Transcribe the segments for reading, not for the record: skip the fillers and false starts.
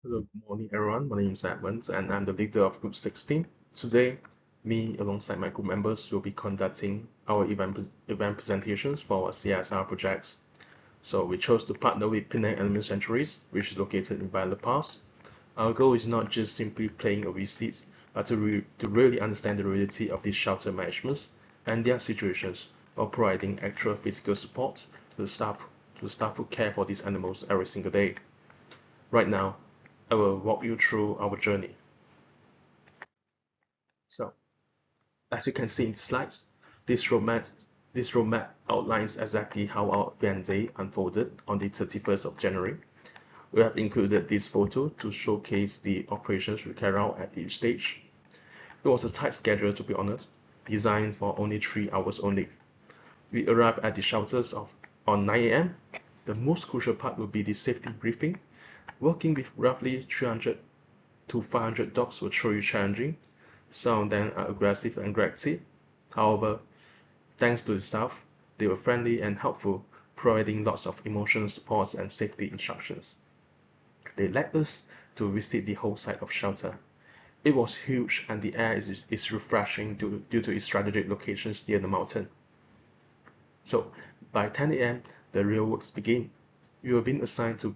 Hello, good morning everyone. My name is Edmund and I'm the leader of Group 16. Today, me alongside my group members will be conducting our event presentations for our CSR projects. So we chose to partner with Penang Animal Sanctuaries, which is located in Violet Pass. Our goal is not just simply playing a visit, but to really understand the reality of these shelter managements and their situations, while providing actual physical support to the staff who care for these animals every single day. Right now, I will walk you through our journey. So, as you can see in the slides, this roadmap outlines exactly how our event day unfolded on the 31st of January. We have included this photo to showcase the operations we carry out at each stage. It was a tight schedule, to be honest, designed for only 3 hours only. We arrived at the shelters on 9 a.m. The most crucial part will be the safety briefing. Working with roughly 300 to 500 dogs was truly challenging. Some of them are aggressive and aggressive. However, thanks to the staff, they were friendly and helpful, providing lots of emotional support and safety instructions. They led us to visit the whole site of shelter. It was huge and the air is refreshing due to its strategic locations near the mountain. So by 10 a.m., the real works begin. You were being assigned to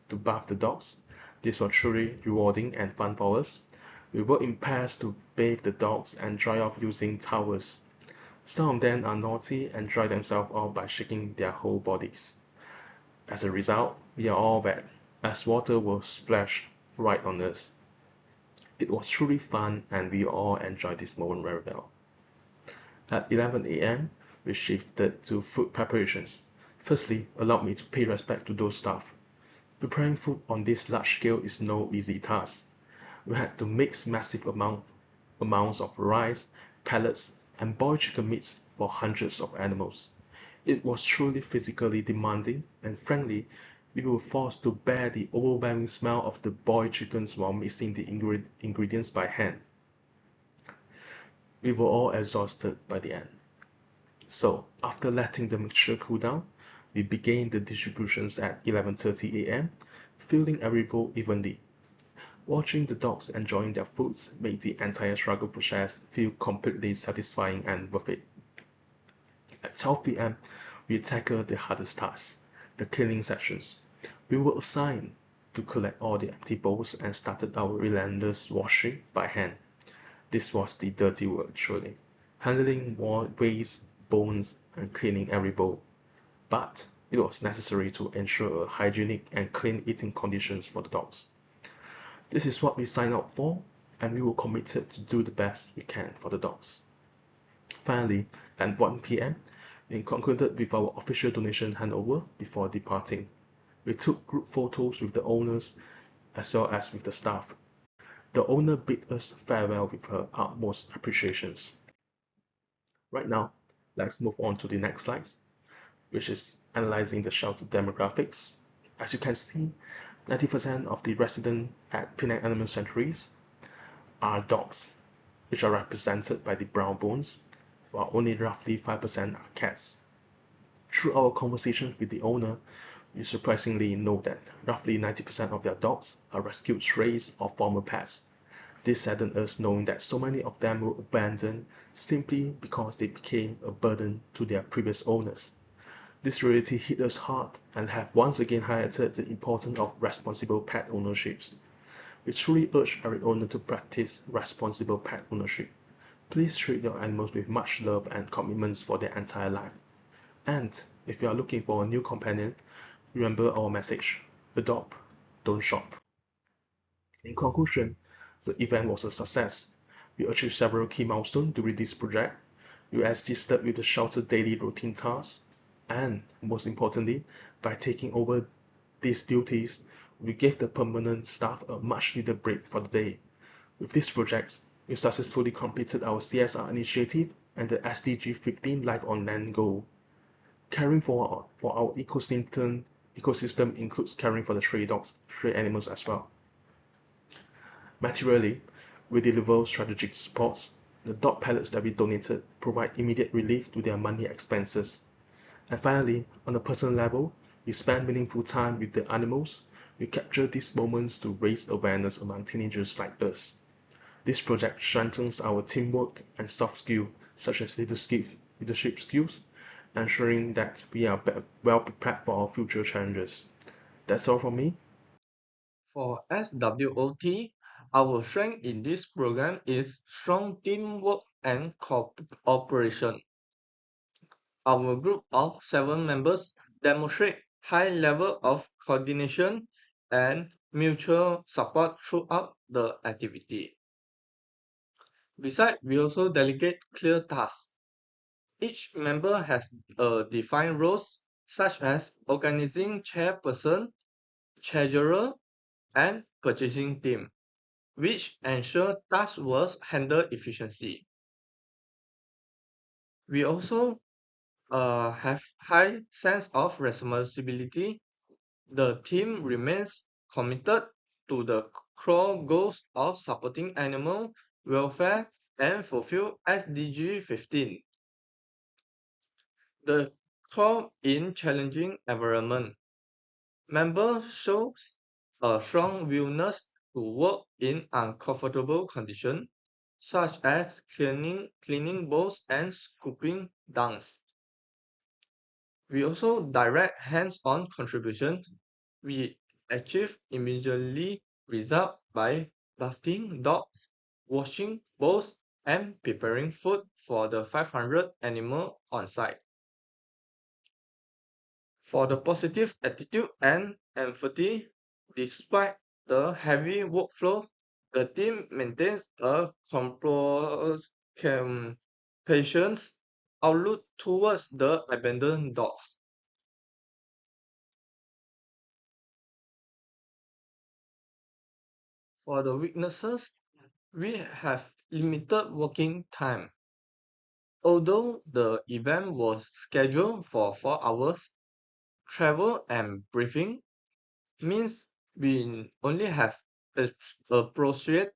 bath the dogs. This was truly rewarding and fun for us. We work in pairs to bathe the dogs and dry off using towels. Some of them are naughty and dry themselves off by shaking their whole bodies. As a result, we are all wet, as water will splash right on us. It was truly fun and we all enjoyed this moment very well. At 11 a.m., we shifted to food preparations. Firstly, allow me to pay respect to those staff. Preparing food on this large scale is no easy task. We had to mix massive amounts of rice, pellets, and boiled chicken meats for hundreds of animals. It was truly physically demanding, and frankly, we were forced to bear the overwhelming smell of the boiled chickens while mixing the ingredients by hand. We were all exhausted by the end. So, after letting the mixture cool down, we began the distributions at 11:30 a.m., filling every bowl evenly. Watching the dogs enjoying their foods made the entire struggle process feel completely satisfying and worth it. At 12 p.m., we tackled the hardest task, the cleaning sessions. We were assigned to collect all the empty bowls and started our relentless washing by hand. This was the dirty work, truly. Handling more waste, bones, and cleaning every bowl. But it was necessary to ensure a hygienic and clean eating conditions for the dogs. This is what we signed up for, and we were committed to do the best we can for the dogs. Finally, at 1 p.m., we concluded with our official donation handover before departing. We took group photos with the owners as well as with the staff. The owner bid us farewell with her utmost appreciations. Right now, let's move on to the next slides, which is analyzing the shelter demographics. As you can see, 90% of the residents at Penang Animal Sanctuaries are dogs, which are represented by the brown bones, while only roughly 5% are cats. Through our conversations with the owner, we surprisingly know that roughly 90% of their dogs are rescued strays or former pets. This saddened us knowing that so many of them were abandoned simply because they became a burden to their previous owners. This reality hit us hard and have once again highlighted the importance of responsible pet ownerships. We truly urge every owner to practice responsible pet ownership. Please treat your animals with much love and commitments for their entire life. And if you are looking for a new companion, remember our message: adopt, don't shop. In conclusion, the event was a success. We achieved several key milestones during this project. We assisted with the shelter daily routine tasks, and most importantly, by taking over these duties, we gave the permanent staff a much needed break for the day. With these projects, we successfully completed our CSR initiative and the SDG 15 Life on Land goal. Caring for our ecosystem includes caring for the stray dogs, stray animals as well. Materially, we deliver strategic support. The dog pellets that we donated provide immediate relief to their monthly expenses. And finally, on a personal level, we spend meaningful time with the animals. We capture these moments to raise awareness among teenagers like us. This project strengthens our teamwork and soft skills such as leadership skills, ensuring that we are well prepared for our future challenges. That's all from me. For SWOT, our strength in this program is strong teamwork and cooperation. Our group of 7 members demonstrate high level of coordination and mutual support throughout the activity. Besides, we also delegate clear tasks. Each member has a defined roles such as organizing chairperson, treasurer, and purchasing team, which ensure tasks was handled efficiently. We also have high sense of responsibility. The team remains committed to the core goals of supporting animal welfare and fulfill SDG 15. The core in challenging environment. Members shows a strong willingness to work in uncomfortable conditions, such as cleaning bowls and scooping dunks. We also direct hands-on contribution. We achieve immediately result by bathing dogs, washing bowls, and preparing food for the 500 animals on site. For the positive attitude and empathy, despite the heavy workflow, the team maintains a compassionate outlook towards the abandoned dogs. For the weaknesses, we have limited working time. Although the event was scheduled for 4 hours, travel and briefing means we only have appropriate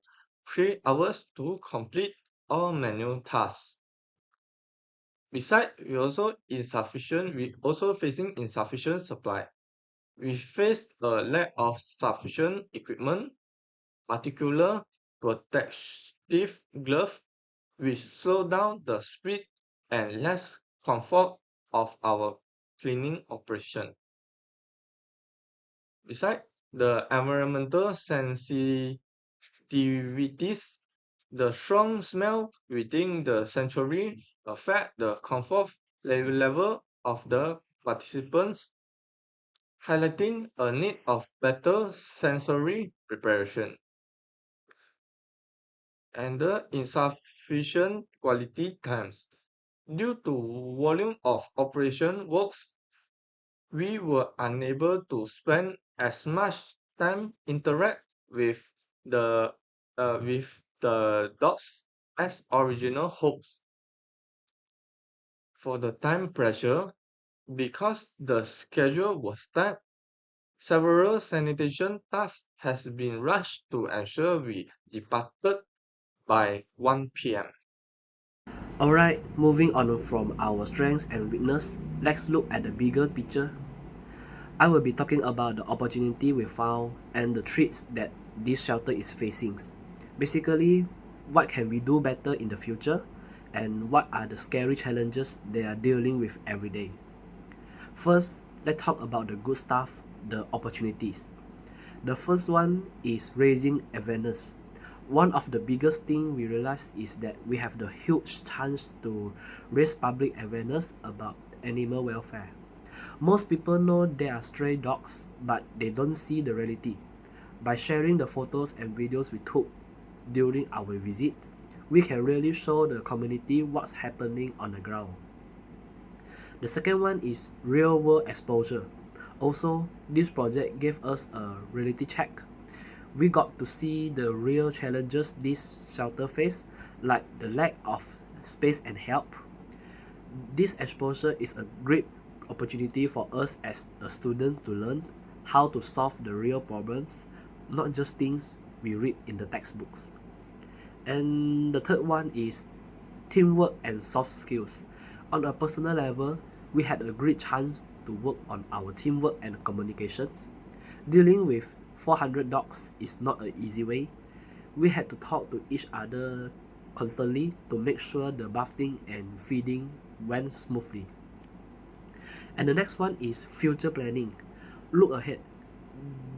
3 hours to complete all manual tasks. Besides, we also facing insufficient supply. We face a lack of sufficient equipment, particular protective gloves, which slow down the speed and less comfort of our cleaning operation. Besides, the environmental sensitivities, the strong smell within the sanctuary affect the comfort level of the participants, highlighting a need of better sensory preparation. And the insufficient quality times. Due to volume of operation works, we were unable to spend as much time interact the with the dogs as original hopes. For the time pressure, because the schedule was tight, several sanitation tasks has been rushed to ensure we departed by 1 p.m. Alright, moving on from our strengths and weakness, let's look at the bigger picture. I will be talking about the opportunity we found and the threats that this shelter is facing. Basically, what can we do better in the future and what are the scary challenges they are dealing with every day. First, let's talk about the good stuff, the opportunities. The first one is raising awareness. One of the biggest things we realize is that we have the huge chance to raise public awareness about animal welfare. Most people know there are stray dogs, but they don't see the reality. By sharing the photos and videos we took during our visit, we can really show the community what's happening on the ground. The second one is real world exposure. Also, this project gave us a reality check. We got to see the real challenges this shelter face, like the lack of space and help. This exposure is a great opportunity for us as a student to learn how to solve the real problems, not just things we read in the textbooks. And the third one is teamwork and soft skills. On a personal level, we had a great chance to work on our teamwork and communications. Dealing with 400 dogs is not an easy way. We had to talk to each other constantly to make sure the bathing and feeding went smoothly. And the next one is future planning. Look ahead.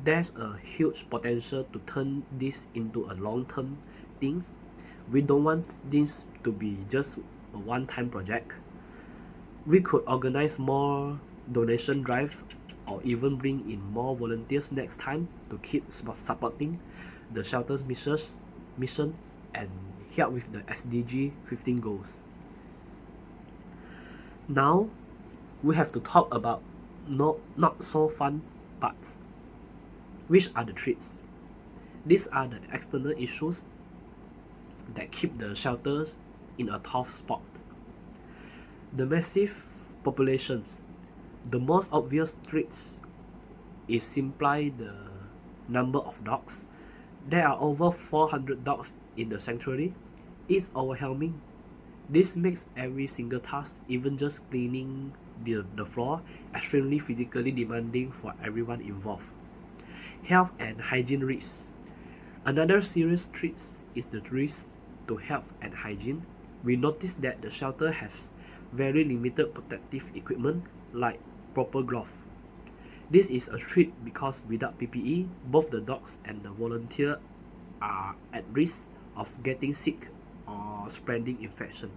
There's a huge potential to turn this into a long-term things. We don't want this to be just a one-time project. We could organize more donation drive or even bring in more volunteers next time to keep supporting the shelter's missions and help with the SDG 15 goals. Now we have to talk about not so fun parts. Which are the threats? These are the external issues that keep the shelters in a tough spot. The massive populations. The most obvious threats is simply the number of dogs. There are over 400 dogs in the sanctuary. It's overwhelming. This makes every single task, even just cleaning the floor, extremely physically demanding for everyone involved. Health and hygiene risks. Another serious threat is the risk to health and hygiene. We noticed that the shelter has very limited protective equipment like proper gloves. This is a threat because without PPE, both the dogs and the volunteer are at risk of getting sick or spreading infection.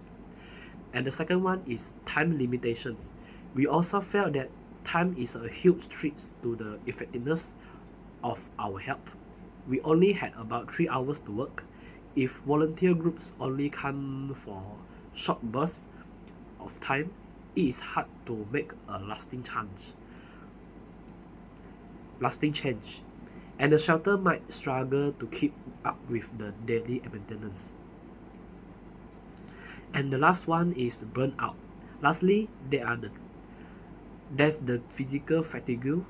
And the second one is time limitations. We also felt that time is a huge threat to the effectiveness of our help. We only had about 3 hours to work. If volunteer groups only come for short bursts of time, it is hard to make a lasting change, and the shelter might struggle to keep up with the daily maintenance. And the last one is burnout. Lastly, there's the physical fatigue.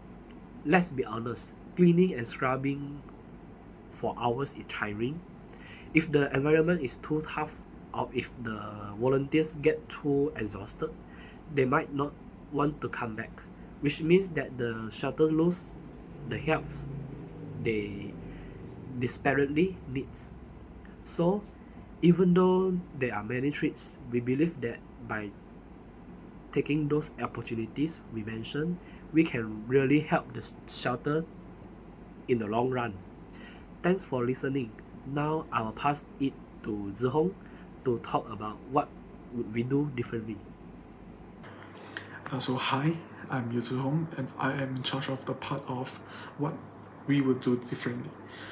Let's be honest, cleaning and scrubbing for hours is tiring. If the environment is too tough or if the volunteers get too exhausted, they might not want to come back, which means that the shelters lose the help they desperately need. So, even though there are many threats, we believe that by taking those opportunities we mentioned, we can really help the shelter in the long run. Thanks for listening. Now I will pass it to Zihong to talk about what would we do differently. So hi, I'm Yu Zihong and I am in charge of the part of what we would do differently.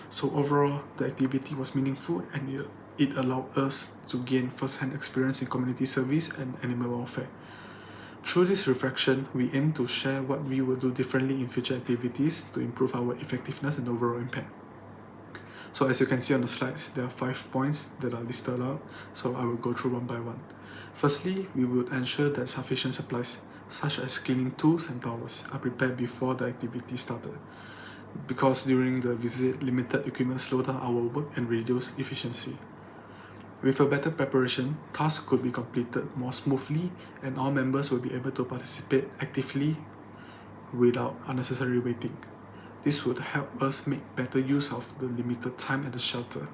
So overall, the activity was meaningful and it allowed us to gain first-hand experience in community service and animal welfare. Through this reflection, we aim to share what we will do differently in future activities to improve our effectiveness and overall impact. So as you can see on the slides, there are 5 points that are listed out, so I will go through one by one. Firstly, we would ensure that sufficient supplies, such as cleaning tools and towels, are prepared before the activity started. Because during the visit, limited equipment slowed down our work and reduced efficiency. With a better preparation, tasks could be completed more smoothly and all members will be able to participate actively without unnecessary waiting. This would help us make better use of the limited time at the shelter.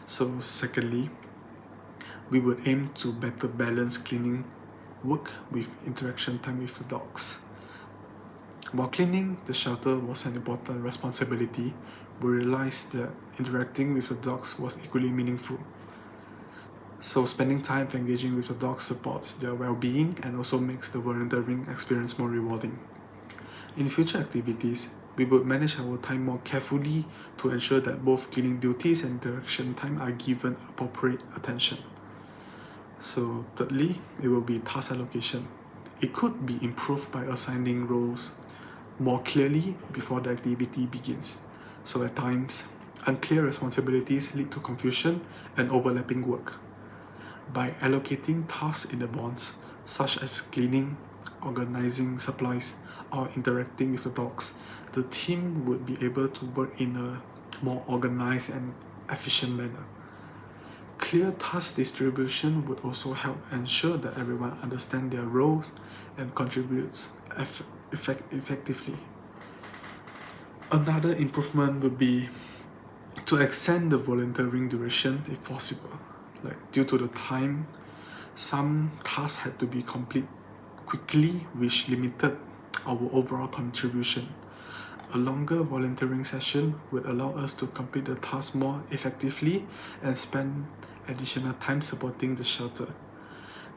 So secondly, we would aim to better balance cleaning work with interaction time with the dogs. While cleaning the shelter was an important responsibility, we realized that interacting with the dogs was equally meaningful. So spending time engaging with the dogs supports their well-being and also makes the volunteering experience more rewarding. In future activities, we would manage our time more carefully to ensure that both cleaning duties and interaction time are given appropriate attention. So thirdly, it will be task allocation. It could be improved by assigning roles more clearly before the activity begins. So at times, unclear responsibilities lead to confusion and overlapping work. By allocating tasks in advance, such as cleaning, organizing supplies, or interacting with the dogs, the team would be able to work in a more organized and efficient manner. Clear task distribution would also help ensure that everyone understands their roles and contributes effectively. Another improvement would be to extend the volunteering duration if possible. Like due to the time, some tasks had to be complete quickly, which limited our overall contribution. A longer volunteering session would allow us to complete the task more effectively and spend additional time supporting the shelter.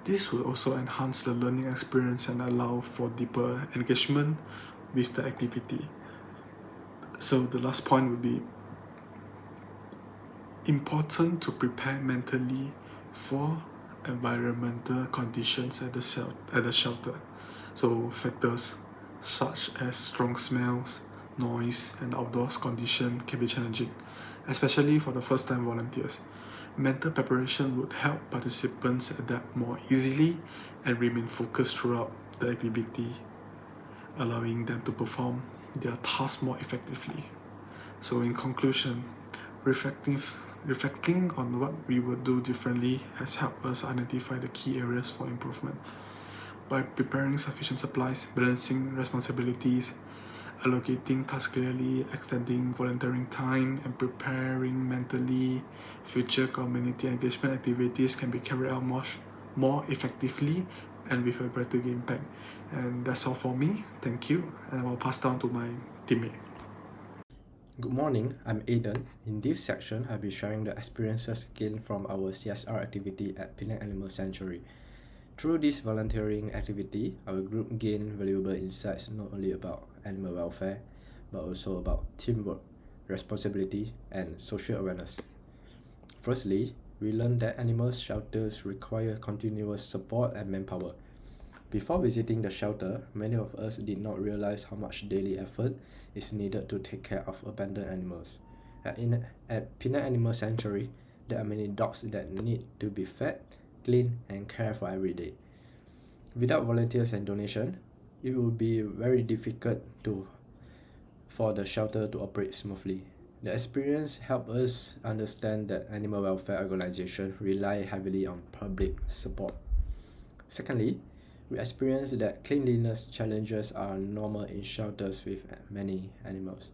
This will also enhance the learning experience and allow for deeper engagement with the activity. So the last point would be important to prepare mentally for environmental conditions at the shelter. So factors such as strong smells, noise, and outdoors condition can be challenging, especially for the first-time volunteers. Mental preparation would help participants adapt more easily and remain focused throughout the activity, allowing them to perform their tasks more effectively. So in conclusion, reflecting on what we would do differently has helped us identify the key areas for improvement. By preparing sufficient supplies, balancing responsibilities, allocating tasks clearly, extending volunteering time, and preparing mentally, future community engagement activities can be carried out more effectively and with a greater impact. And that's all for me. Thank you. And I will pass down to my teammate. Good morning, I'm Aidan. In this section, I'll be sharing the experiences gained from our CSR activity at Penang Animal Sanctuary. Through this volunteering activity, our group gained valuable insights not only about animal welfare, but also about teamwork, responsibility, and social awareness. Firstly, we learned that animal shelters require continuous support and manpower. Before visiting the shelter, many of us did not realize how much daily effort is needed to take care of abandoned animals. At Penang Animal Sanctuary, there are many dogs that need to be fed, cleaned, and cared for every day. Without volunteers and donation, it would be very difficult for the shelter to operate smoothly. The experience helped us understand that animal welfare organizations rely heavily on public support. Secondly, we experienced that cleanliness challenges are normal in shelters with many animals.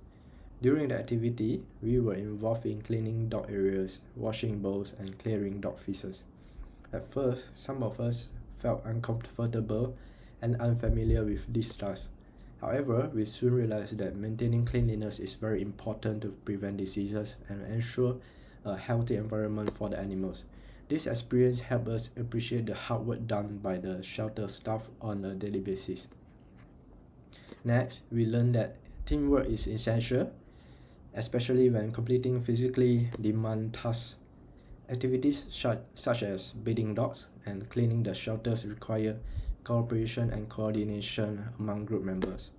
During the activity, we were involved in cleaning dog areas, washing bowls, and clearing dog feces. At first, some of us felt uncomfortable and unfamiliar with these tasks. However, we soon realized that maintaining cleanliness is very important to prevent diseases and ensure a healthy environment for the animals. This experience helped us appreciate the hard work done by the shelter staff on a daily basis. Next, we learned that teamwork is essential, especially when completing physically demanding tasks. Activities such as bathing dogs and cleaning the shelters require cooperation and coordination among group members.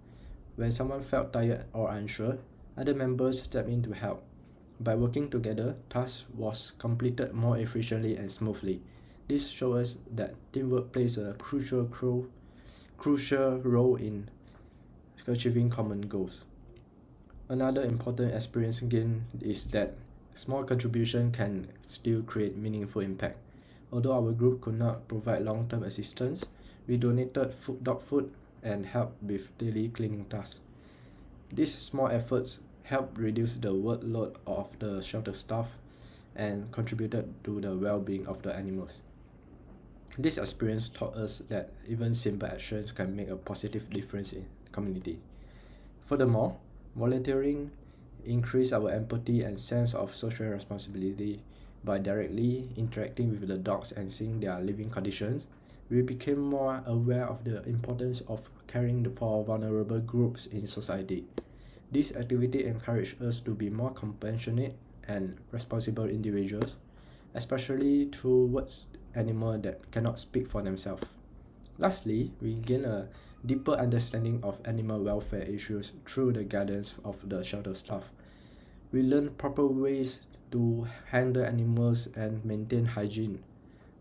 When someone felt tired or unsure, other members stepped in to help. By working together, tasks was completed more efficiently and smoothly. This shows us that teamwork plays a crucial role in achieving common goals. Another important experience gained is that small contribution can still create meaningful impact. Although our group could not provide long-term assistance, we donated dog food and helped with daily cleaning tasks. These small efforts helped reduce the workload of the shelter staff and contributed to the well-being of the animals. This experience taught us that even simple actions can make a positive difference in the community. Furthermore, volunteering increased our empathy and sense of social responsibility. By directly interacting with the dogs and seeing their living conditions, we became more aware of the importance of caring for vulnerable groups in society. This activity encouraged us to be more compassionate and responsible individuals, especially towards animals that cannot speak for themselves. Lastly, we gain a deeper understanding of animal welfare issues through the guidance of the shelter staff. We learn proper ways to handle animals and maintain hygiene.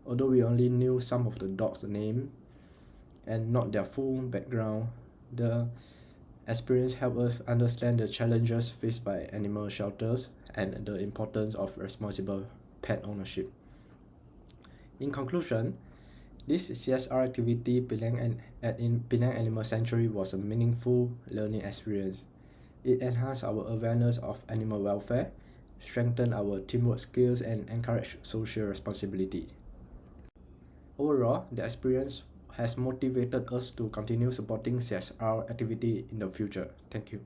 Although we only knew some of the dogs' names and not their full background, the experience helped us understand the challenges faced by animal shelters and the importance of responsible pet ownership. In conclusion, this CSR activity in Penang Animal Sanctuary was a meaningful learning experience. It enhanced our awareness of animal welfare, strengthened our teamwork skills, and encouraged social responsibility. Overall, the experience has motivated us to continue supporting CSR activity in the future. Thank you.